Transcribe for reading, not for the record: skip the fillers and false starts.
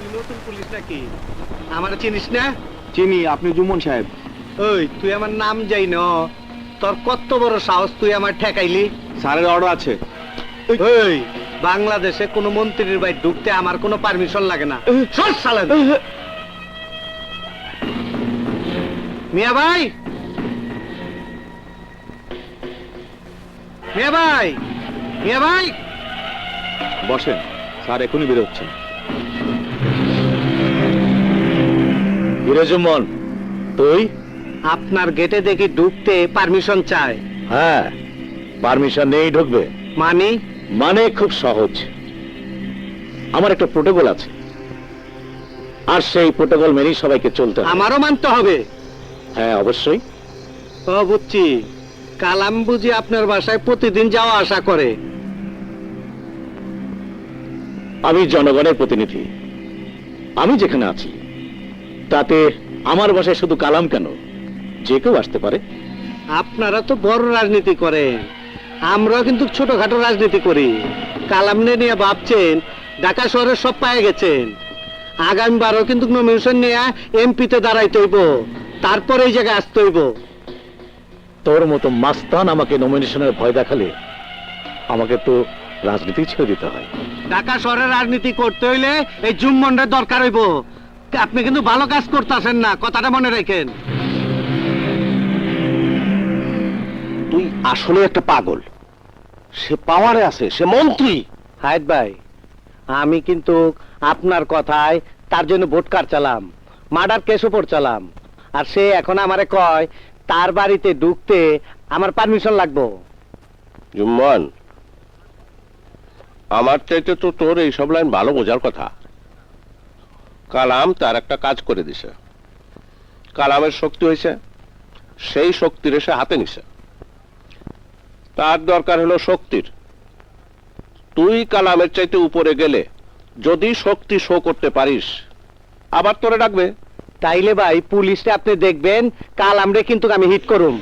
তুই নতুন পুলিশ নাকি? আমার চিনিস না? চিনি, আপনি জুম্মন সাহেব। ওই তুই আমার নাম যাই ন, তোর কত বড় সাহস তুই আমার ঠেকাইলি? স্যারের অর্ডার আছে। ওই বাংলাদেশে কোনো মন্ত্রীর বাড়ি ঢুকতে আমার কোনো পারমিশন লাগে না। সর শালা। মিয়া ভাই, মিয়া ভাই, মিয়া ভাই, বসেন, স্যার এখনই বেরোচ্ছেন। জুম্মন, তুই? আপনার গেটে দেখি ঢুকতে পারমিশন চায়। হ্যাঁ, পারমিশন নেই ঢুকবে। মানে খুব সহজ। আমার একটা প্রোটোকল আছে, আর সেই প্রোটোকল মেনেই সবাইকে চলতে হবে। আমারও মানতে হবে? হ্যাঁ, অবশ্যই। ও বুঝছি, কালাম বুঝি আপনার বাসায় প্রতিদিন যাওয়া আসা করে? আমি জনগণের প্রতিনিধি। আমি যেখানে আছি তাতে আমার বাসায় শুধু কালাম কেন, যে কেউ আসতে পারে। আপনারা তো বড় রাজনীতি করেন, আমরাও কিন্তু ছোটখাটো রাজনীতি করি। কালাম নিয়ে ভাবছেন ঢাকা শহরের সব পায়ে গেছেন, আগামীবারও কিন্তু নমিনেশন নিয়ে এমপিতে দাঁড়াইতে হইব, তারপর এই জায়গায় আসতে হইব। তোর মতো মাস্তান আমাকে নমিনেশনের ভয় দেখালে আমাকে তো রাজনীতি ছেড়ে দিতে হয়। ঢাকা শহরের রাজনীতি করতে হইলে এই জুম্মনের দরকার হইব। আপনি কিন্তু ভালো কাজ করতেছেন না, কথাটা মনে রাখেন। তুই আসলে একটা পাগল। সে পাওয়ারে আছে, সে মন্ত্রী। হায়দ ভাই, আমি কিন্তু আপনার কথায় তার জন্য ভোট কার্ড চালাম, মার্ডার কেস উপর চালাম, আর সে এখন আমারে কয় তার বাড়িতে ঢুকতে আমার পারমিশন লাগবো। জুম্মন, আমার চাইতে তো তোর এইসব লাইন ভালো বোঝার কথা। কালাম তার একটা কাজ করে দিছে, কালামের শক্তি হয়েছে, সেই শক্তির এসে হাতে নিছে। তার দরকার হলো শক্তির। তুই কালামের চাইতে উপরে গেলে যদি শক্তি শো করতে পারিস, আবার তোরে ডাকবে। তাইলে ভাই পুলিশে আপনি দেখবেন কাল আমরা কিন্তু আমি হিট করুম।